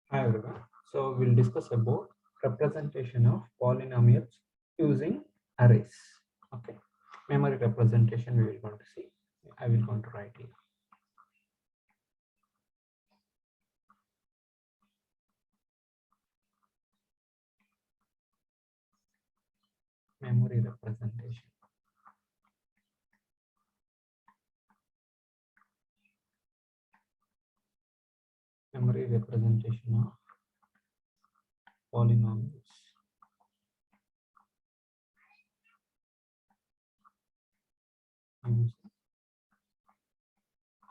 Hi everyone. So we'll discuss about representation of polynomials using arrays. Okay. Memory representation we will going to see. I will going to write here. Memory representation. Memory representation of polynomials. Using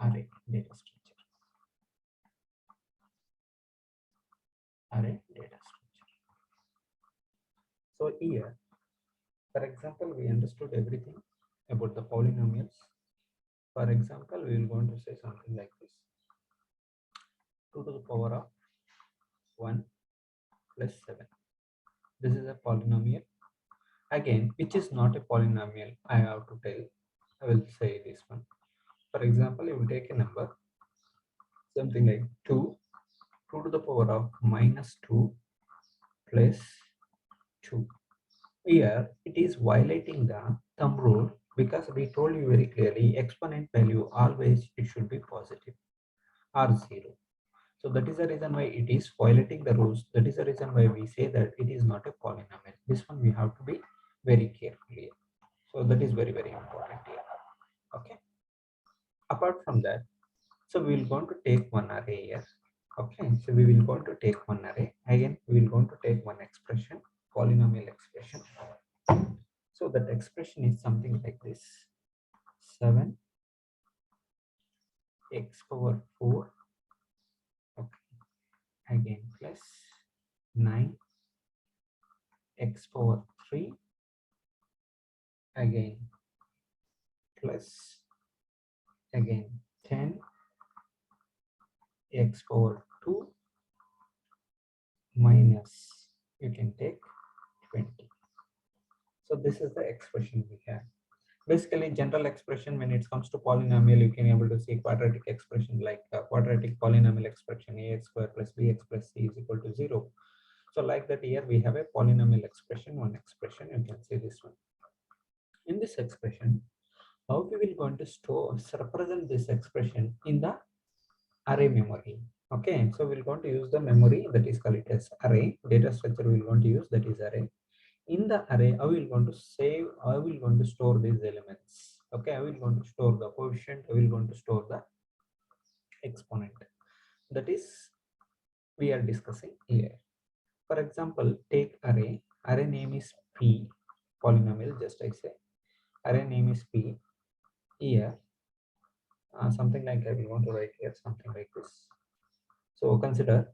array data structure. Array data structure. So here, for example, we understood everything about the polynomials. For example, we will going to say something like this: 2 to the power of 1 plus 7. This is a polynomial. Again, which is not a polynomial, I have to tell. I will say this one. For example, you will take a number, something like 2 to the power of minus 2 plus 2. Here, it is violating the thumb rule because we told you very clearly exponent value always it should be positive or 0. So that is the reason why it is violating the rules. That is the reason why we say that it is not a polynomial. This one we have to be very careful here. So that is very, very important here. Okay. Apart from that, so we will going to take one array here. Okay. So we will going to take one array. Again, we will going to take one expression, polynomial expression. So that expression is something like this: 7 x power 4. Okay. Again plus 9 x power 3. Again plus again 10 x power 2 minus you can take 20. So this is the expression we have. Basically, general expression when it comes to polynomial, you can able to see quadratic expression like quadratic polynomial expression ax square plus bx plus c is equal to 0. So like that here we have a polynomial expression, one expression, you can see this one. In this expression, how we will going to store represent this expression in the array memory. Okay, so we're going to use the memory that is called it as array data structure. We're going to use that is array. In the array, I will going to save, I will going to store these elements. Okay, I will going to store the coefficient, I will going to store the exponent. That is we are discussing here. For example, take array. Array name is p, polynomial. Just I say array name is p. Here something like I will want to write here something like this. So consider.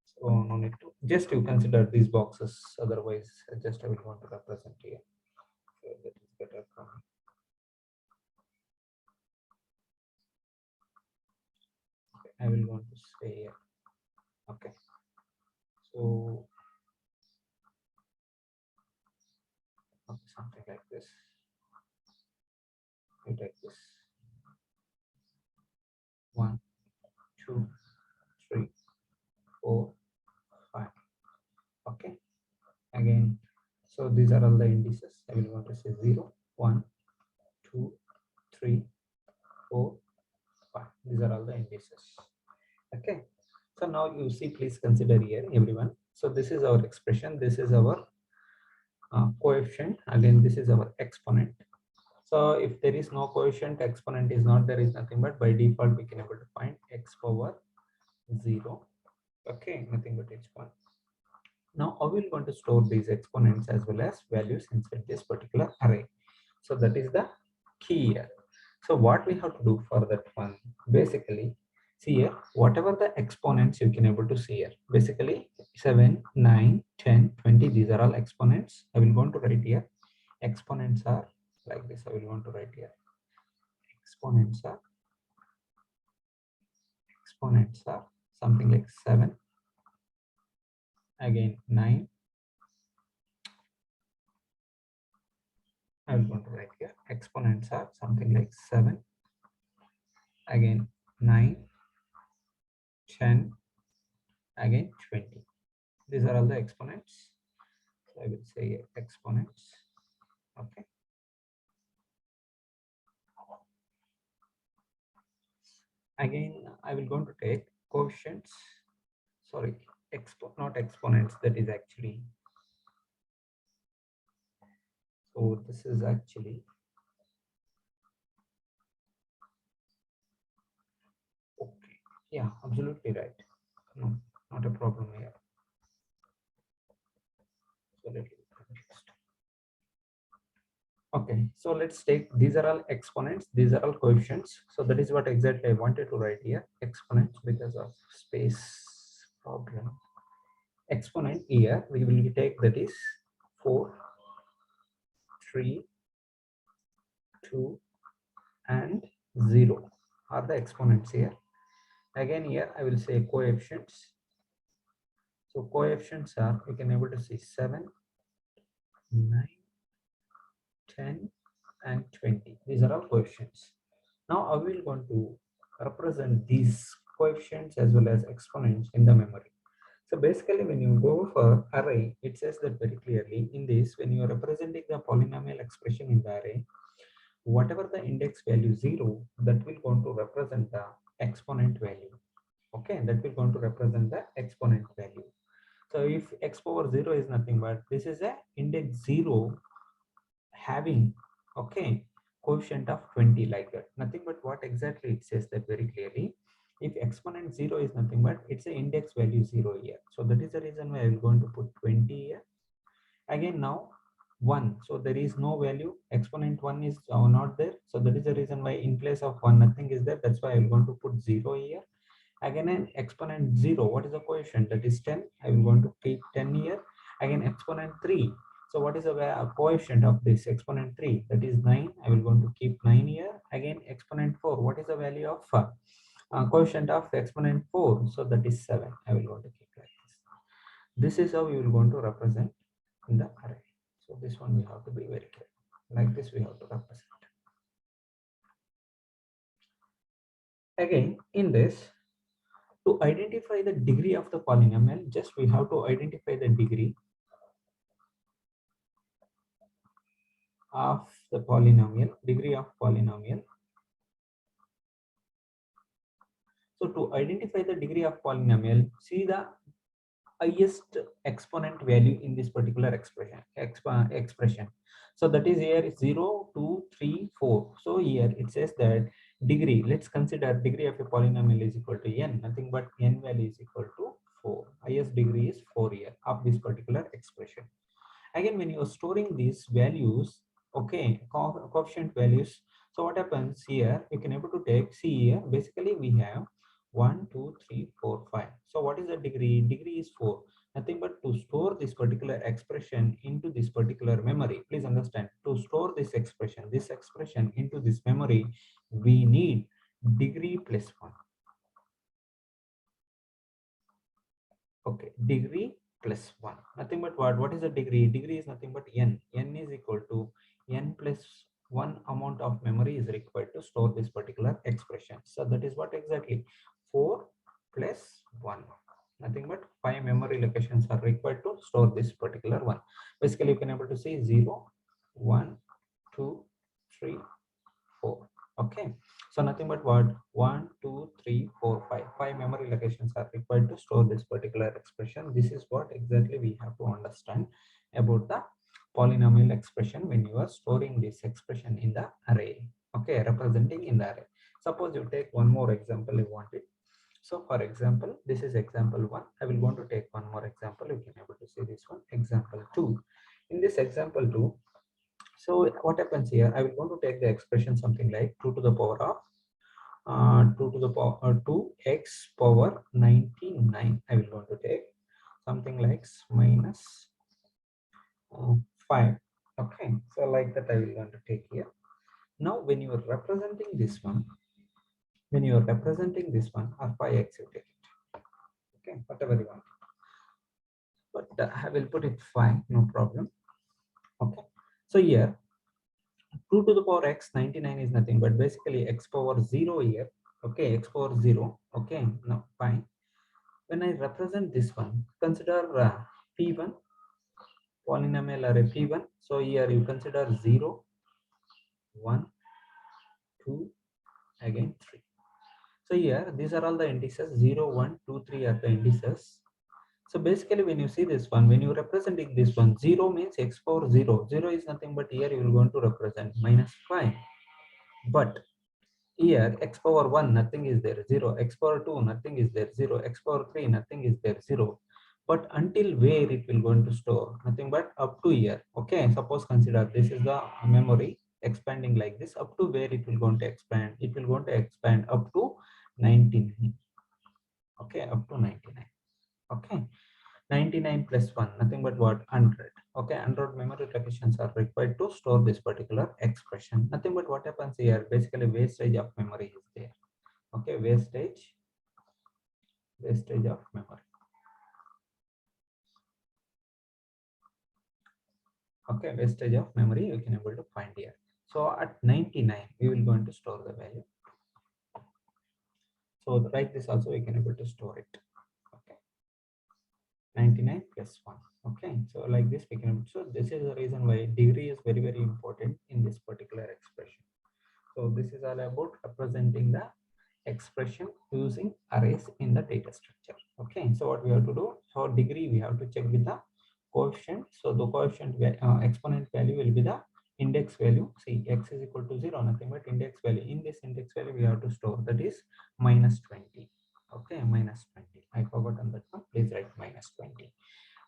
So no need to just you consider these boxes. Otherwise, just I will want to represent here. So that is better for me. Okay, I will want to say here. Okay. So okay, something like this. We take this 1, 2, 3, 4, 5. Okay. Again, so these are all the indices. I will want to say 0, 1, 2, 3, 4, 5. These are all the indices. Okay. So now you see, please consider here, everyone. So this is our expression. This is our coefficient. Again, this is our exponent. So if there is no coefficient, exponent is not there, is nothing but by default we can able to find x power 0. Okay, nothing but it's 1. Now I will going to store these exponents as well as values inside this particular array. So that is the key here. So what we have to do for that one, basically, see here, whatever the exponents you can able to see here, basically 7, 9, 10, 20, these are all exponents. I will going to write here. Exponents are like this. I will want to write here. Exponents are something like 7, again 9. I will want to write here. Exponents are something like 7, again 9, 10, again 20. These are all the exponents. So I will say exponents. Okay. Again, I will going to take coefficients. Sorry, not exponents. That is actually. So this is actually. Okay. Yeah, absolutely right. No, not a problem here. So let me confused. Okay, so let's take, these are all exponents, these are all coefficients. So that is what exactly I wanted to write here, exponents, because of space problem. Exponent here we will take, that is 4, 3, 2 and 0 are the exponents here. Again here I will say coefficients. So coefficients are, you can able to see 7, 9, 10 and 20. These are all coefficients. Now I will going to represent these coefficients as well as exponents in the memory. So basically when you go for array, it says that very clearly in this, when you are representing the polynomial expression in the array, whatever the index value 0, that will going to represent the exponent value. Okay, that will going to represent the exponent value. So if x power 0 is nothing but this is a index 0 having, okay, coefficient of 20, like that, nothing but what exactly it says that very clearly. If exponent 0 is nothing but it's a index value 0 here, so that is the reason why I'm going to put 20 here. Again now 1, so there is no value, exponent 1 is not there, so that is the reason why in place of 1 nothing is there, that's why I'm going to put 0 here. Again an exponent 0, what is the coefficient, that is 10, I will going to keep 10 here. Again exponent 3, so what is the coefficient of this exponent 3, that is 9, I will going to keep 9 here. Again exponent 4, what is the value of coefficient of exponent 4, so that is 7, I will going to keep like this. This is how we will going to represent in the array. So this one we have to be very clear, like this we have to represent. Again in this, to identify the degree of the polynomial, just we have to identify the degree of the polynomial, degree of polynomial. So to identify the degree of polynomial, see the highest exponent value in this particular expression. So that is here 0, 2, 3, 4. So here it says that degree, let's consider degree of a polynomial is equal to n, nothing but n value is equal to 4. Highest degree is 4 here of this particular expression. Again when you are storing these values, okay, coefficient values, so what happens here, you can able to take, see here basically we have 1, 2, 3, 4, 5. So what is the degree? Degree is 4. Nothing but to store this particular expression into this particular memory. Please understand, to store this expression into this memory, we need degree plus 1. Okay, degree plus 1. Nothing but what is the degree? Degree is nothing but n. N is equal to n plus 1 amount of memory is required to store this particular expression. So that is what exactly 4 plus 1. Nothing but 5 memory locations are required to store this particular one. Basically, you can able to see 0, 1, 2, 3, 4. Okay, so nothing but what 1, 2, 3, 4, 5. 5 memory locations are required to store this particular expression. This is what exactly we have to understand about the polynomial expression when you are storing this expression in the array. Okay, representing in the array. Suppose you take one more example you want it. So for example, this is example 1. I will want to take one more example. You can able to see this one, example 2. In this example 2, so what happens here, I will want to take the expression something like 2 to the power of 2 to the power 2x power 99. I will want to take something like minus 5. Okay, so like that I will want to take here. Now when you are representing this one, or 5x, you take it. Okay, whatever you want, but I will put it 5, no problem. Okay, so here 2 to the power x 99 is nothing but basically x power 0 here. Okay, x power 0. Okay, now fine. When I represent this one, consider P1, polynomial array P1. So here you consider 0, 1, 2, again 3. So here these are all the indices 0, 1, 2, 3 are the indices. So basically when you see this one, when you representing this one, 0 means x power 0. 0 is nothing but here you will going to represent -5. But here x power 1 nothing is there, 0. X power 2 nothing is there, 0. X power 3 nothing is there, 0. But until where it will going to store, nothing but up to here. Okay, suppose consider this is the memory expanding like this, up to where it will going to expand, it will going to expand up to 99. Okay, up to 99. Okay, 99 plus 1 nothing but what, 100. Okay, 100 memory locations are required to store this particular expression. Nothing but what happens here, basically wastage of memory is there. Okay, wastage of memory. Okay, wastage of memory you can able to find here. So at 99 we will going to store the value. So like this also we can able to store it. Okay, 99 plus 1. Okay, so like this we can, so this is the reason why degree is very important in this particular expression. So this is all about representing the expression using arrays in the data structure. Okay, so what we have to do, for degree we have to check with the coefficient. So the coefficient exponent value will be the index value. See, x is equal to 0, nothing but index value. In this index value we have to store, that is -20. Okay, -20. I forgot on that one, please write -20.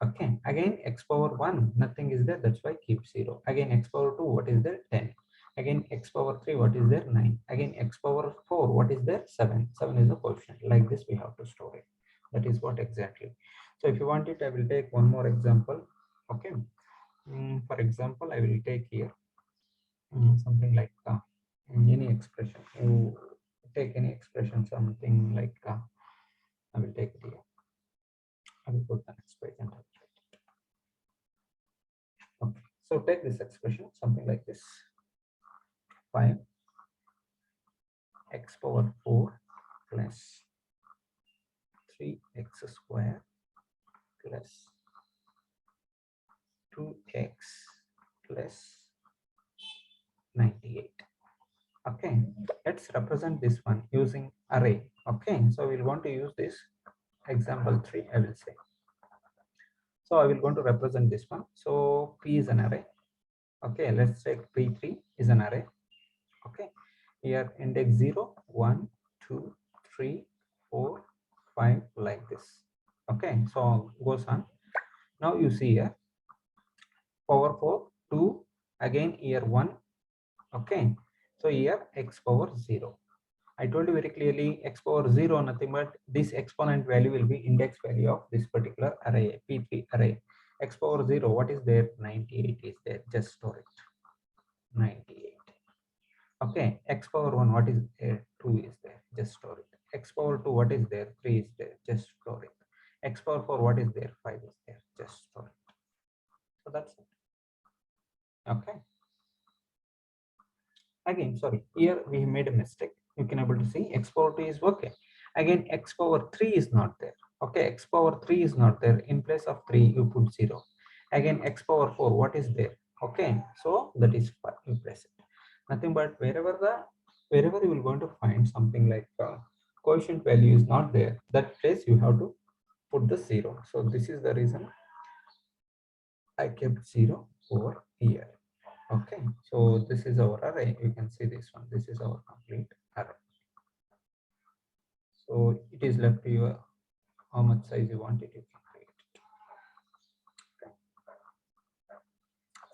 Okay, again x power 1 nothing is there, that's why keep 0. Again x power 2, what is there, 10. Again x power 3, what is there, 9. Again x power 4, what is there, 7. 7 is the quotient. Like this we have to store it. That is what exactly. So if you want it, I will take one more example. Okay, for example I will take here something like any expression. You take any expression, something like I will take it here. I will put the next page and okay, so take this expression something like this: 5 x power 4 plus 3x square plus 2x plus 98. Okay, let's represent this one using array. Okay, so we'll want to use this example 3, I will say. So I will going to represent this one. So P is an array. Okay, let's take P3 is an array. Okay, here index 0, 1, 2, 3, 4, 5, like this. Okay, so goes on. Now you see here power 4, 2, again here 1. Okay, so here x power 0. I told you very clearly x power 0 nothing but this exponent value will be index value of this particular array, P3 array. X power 0, what is there? 98 is there, just store it. 98. Okay, x power 1, what is there? 2 is there, just store it. X power 2, what is there? 3 is there, just store it. X power 4, what is there? 5 is there, just store it. So that's it. Okay, again sorry, here we made a mistake. You can able to see x power 2 is okay. Again x power 3 is not there. Okay, x power 3 is not there. In place of 3 you put 0. Again x power 4, what is there? Okay, so that is 5, you place it. Nothing but wherever you will going to find something like quotient value is not there, that place you have to put the 0. So this is the reason I kept 0 over here. Okay, so this is our array. You can see this one. This is our complete array. So it is left to you how much size you want it, you can create it. Okay.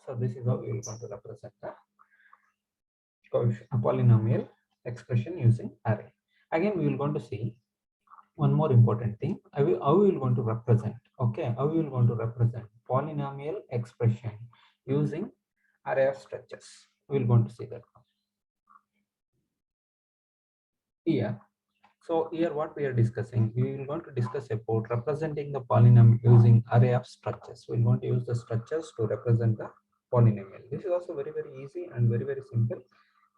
So this is how we are going to represent a polynomial expression using array. Again, we will going to see one more important thing. How we will going to represent. Okay, how we will going to represent polynomial expression using array of structures. We will going to see that here. So here what we are discussing, we will going to discuss about representing the polynomial using array of structures. We will going to use the structures to represent the polynomial. This is also very easy and very simple.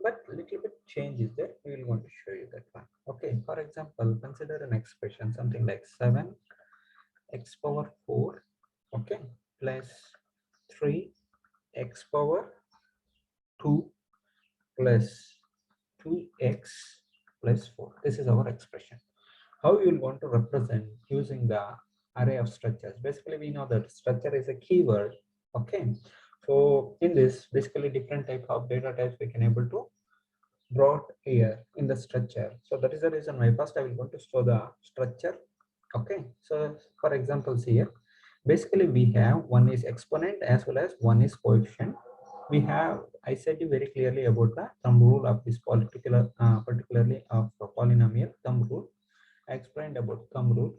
but little bit change is there. We will want to show you that one. Okay, for example, consider an expression something like 7x power 4, okay, plus 3x power 2 plus 2x plus 4. This is our expression. How you will want to represent using the array of structures? Basically, we know that structure is a keyword. Okay, so in this, basically different type of data types we can able to brought here in the structure. So that is the reason why first I will want to show the structure. Okay, so for examples here, basically we have one is exponent as well as one is coefficient. We have, I said you very clearly about the thumb rule of this particularly of polynomial thumb rule. I explained about thumb rule.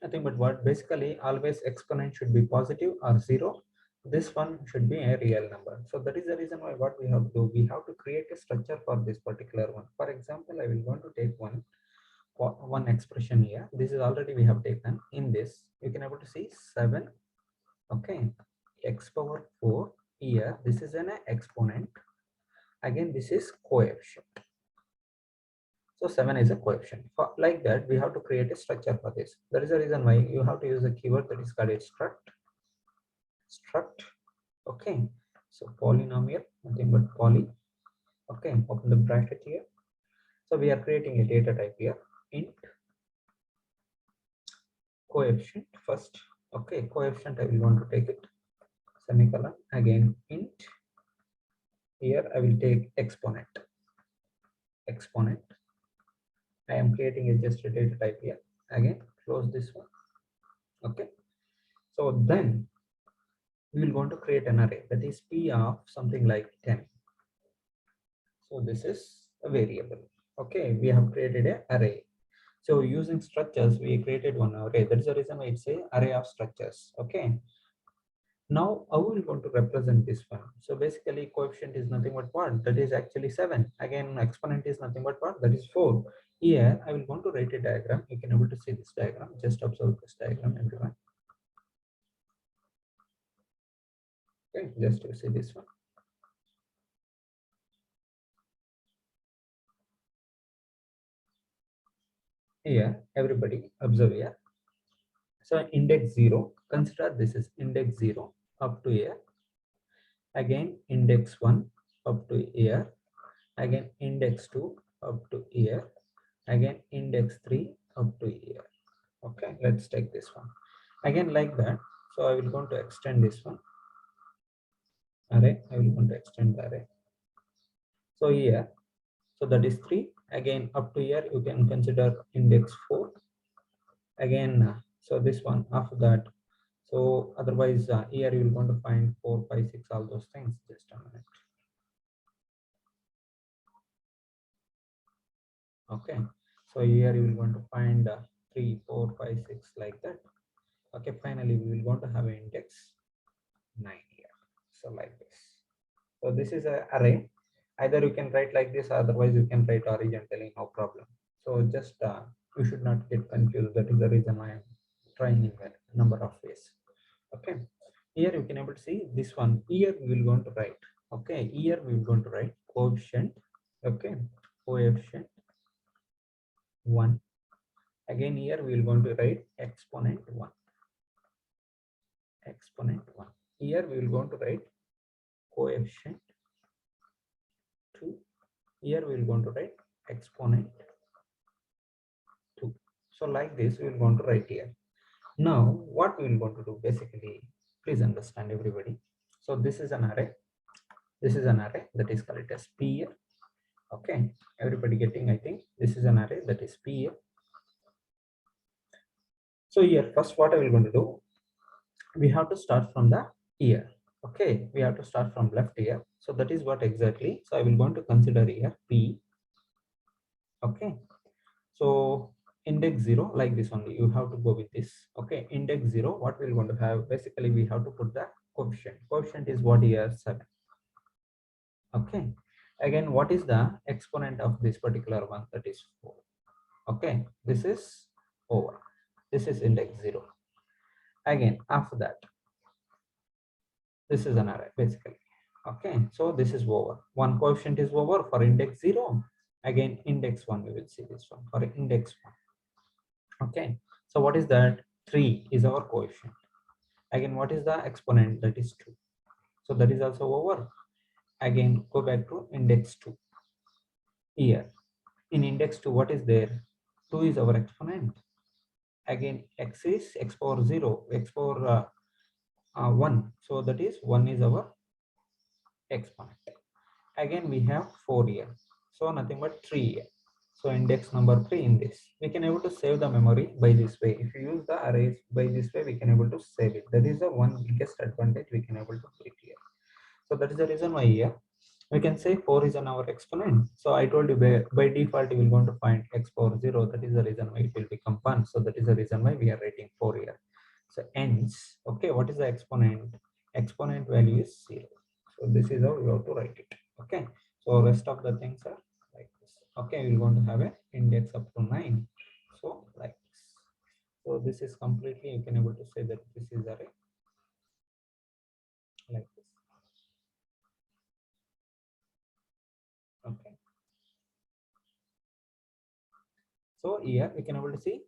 Nothing but what, basically always exponent should be positive or zero. This one should be a real number. So that is the reason why what we have to do, we have to create a structure for this particular one. For example, I will going to take one expression here. This is already we have taken. In this you can able to see 7, okay, x power 4 here. This is an exponent. Again, this is coefficient. So 7 is a coefficient. For like that, we have to create a structure for this. That is the reason why you have to use a keyword that is called a struct. Okay. So polynomial, nothing but poly. Okay. Open the bracket here. So we are creating a data type here. Int coefficient first. Okay. Coefficient I will want to take it. Semicolon. Again int. Here I will take exponent. Exponent. I am creating a just a data type here. Again close this one. Okay. So then we will going to create an array that is p of something like 10. So this is a variable. Okay, we have created an array. So using structures, we created one array. That's the reason why it's a array of structures. Okay. Now, how we going to represent this one? So basically, coefficient is nothing but what? That is actually 7. Again, exponent is nothing but what? That is 4. Here, I will want to write a diagram. You can able to see this diagram. Just observe this diagram, everyone. Okay, just to see this one. Here, everybody observe here. So index 0, consider this is index 0 up to here. Again index 1 up to here. Again index 2 up to here. Again index 3 up to here. Okay, let's take this one. Again like that. So I will going to extend this one. Array, I will going to extend the array. So here, so that is 3. Again up to here, you can consider index 4. Again, so this one after that. So otherwise, here you will going to find 4, 5, 6, all those things. Just a minute. Okay, so here you will going to find 3, 4, 5, 6 like that. Okay, finally we will going to have an index 9 here. So like this. So this is an array. Either you can write like this, otherwise you can write horizontally, no problem. So just you should not get confused. That is the reason why I'm trying in a number of ways. Okay, here you can able to see this one. Here we will going to write. Okay, here we will going to write coefficient. Okay, coefficient 1. Again here we will going to write exponent 1. Exponent 1. Here we will going to write coefficient 2. Here we will going to write exponent 2. So like this we will going to write here. Now what we will going to do, basically, please understand everybody. So this is an array. This is an array that is called as P here. Okay, everybody getting, I think this is an array that is P here. So here first what I will going to do, we have to start from the here. Okay, we have to start from left here. So that is what exactly. So I will going to consider here P. Okay, so index 0 like this only. You have to go with this. Okay, index 0. What we're going to have, basically we have to put the coefficient. Coefficient is what here? 7. Okay. Again, what is the exponent of this particular one? That is 4. Okay, this is over. This is index 0. Again, after that, This is an array basically. Okay, so this is over. One coefficient is over for index 0. Again, index 1, we will see this one for index 1. Okay, so what is that? 3 is our coefficient. Again, what is the exponent? That is 2. So that is also over. Again, go back to index 2. Here, in index 2, what is there? 2 is our exponent. Again, x is x power 0, x power 1. So that is 1 is our exponent. Again, we have 4 here. So nothing but 3 here. So index number 3 in this. We can able to save the memory by this way. If you use the arrays by this way, we can able to save it. That is the one biggest advantage we can able to put here. So that is the reason why here we can say 4 is an our exponent. So I told you by default you will going to find x power 0. That is the reason why it will become 1. So that is the reason why we are writing 4 here. So hence, okay, what is the exponent? Exponent value is 0. So this is how you have to write it. Okay. So rest of the things are like this. Okay, we're going to have an index up to 9. So like this. So this is completely, you can able to say that this is array like this. Okay. So here we can able to see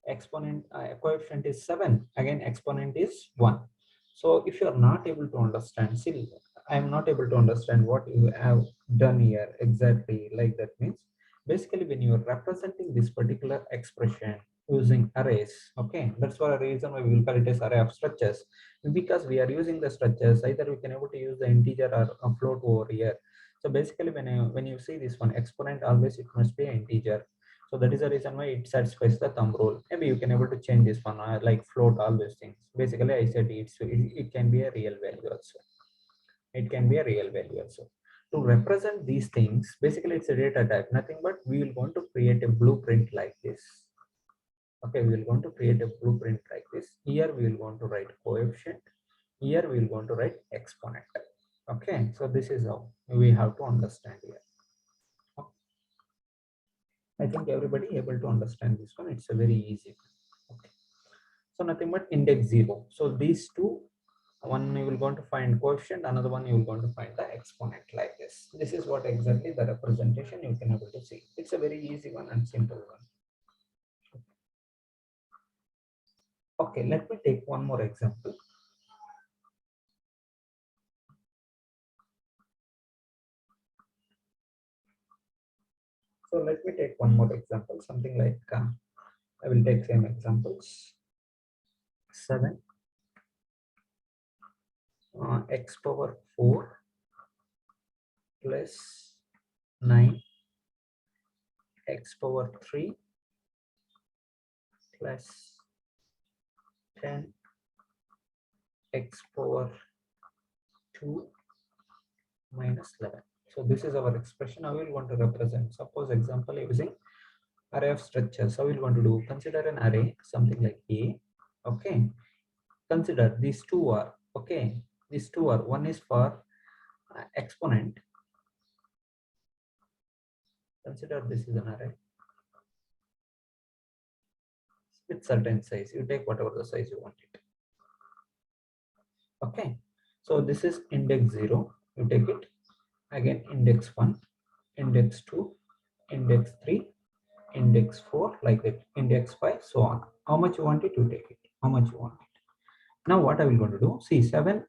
exponent coefficient is 7. Again, exponent is 1. So if you are not able to understand, see, I am not able to understand what you have done here exactly. Like that means basically when you are representing this particular expression using arrays, okay, that's for a reason why we will call it as array of structures, because we are using the structures. Either we can able to use the integer or a float over here. So basically when you see this one exponent, always it must be an integer. So that is the reason why it satisfies the thumb rule. Maybe you can able to change this one like float, all those things. Basically I said it can be a real value also. It can be a real value also. To represent these things, basically it's a data type, nothing but we will going to create a blueprint like this. Okay, we will going to create a blueprint like this. Here we will going to write coefficient. Here we will going to write exponent. Okay, so this is how we have to understand here. I think everybody able to understand this one. It's a very easy one. Okay. So nothing but index 0. So these two, one you will going to find coefficient, another one you will going to find the exponent like this. This is what exactly the representation you can able to see. It's a very easy one and simple one. Okay, let me take one more example. So let me take one more example, something like I will take same examples. 7 x power 4 plus 9 x power 3 plus 10 x power 2 minus 11. So this is our expression. How we want to represent? Suppose example using array of structures. How we want to do? Consider an array, something like A. Okay. Consider these two are okay. These two are, one is for exponent. Consider this is an array with certain size. You take whatever the size you want it. Okay. So this is index 0. You take it. Again index 1, index 2, index 3, index 4, like that, index 5, so on. How much you want it, you take it. How much you want it. Now what I will going to do, see 7.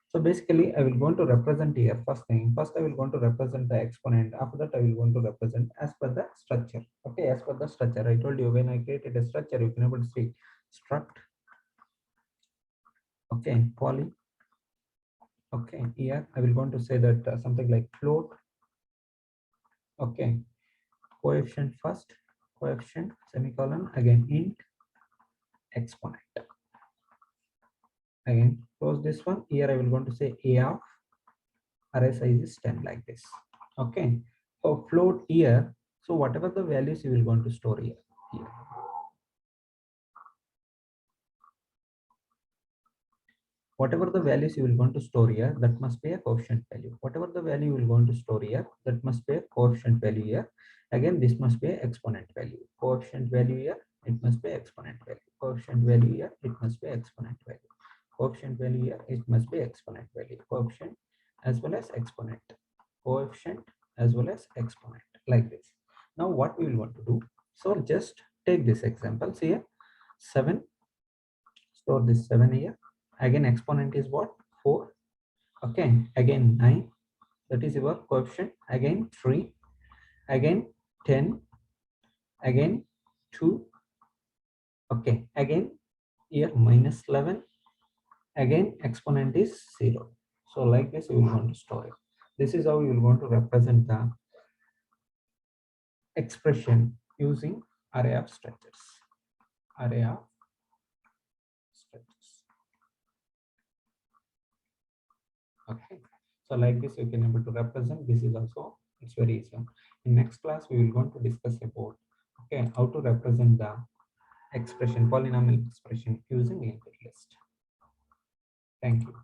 So basically I will going to represent here. First thing, first I will going to represent the exponent. After that I will going to represent as per the structure. Okay, as per the structure. I told you when I created a structure, you can able to see struct. Okay, poly. Okay, here I will going to say that something like float. Okay, coefficient first, coefficient semicolon, again int exponent. Again close this one. Here I will going to say a of array size is 10 like this. Okay, so float here. So whatever the values you will going to store here. Whatever the values you will going to store here, that must be a coefficient value. Whatever the value you will going to store here, that must be a coefficient value here. Again, this must be an exponent value. Coefficient value here, it must be exponent value. Coefficient value here, it must be exponent value. coefficient value here, it must be exponent value, coefficient as well as exponent, coefficient as well as exponent, like this. Now what we will want to do, so just take this examples here, 7, store this 7 here, again exponent is what, 4, okay, again 9, that is your coefficient, again 3, again 10, again 2, okay, again here minus 11, again exponent is 0. So like this you will want to store it. This is how you will want to represent the expression using array of structures. Array of structures. Okay. So like this you can able to represent. This is also, it's very easy. In next class we will going to discuss about, okay, how to represent the expression, polynomial expression using linked list. Thank you.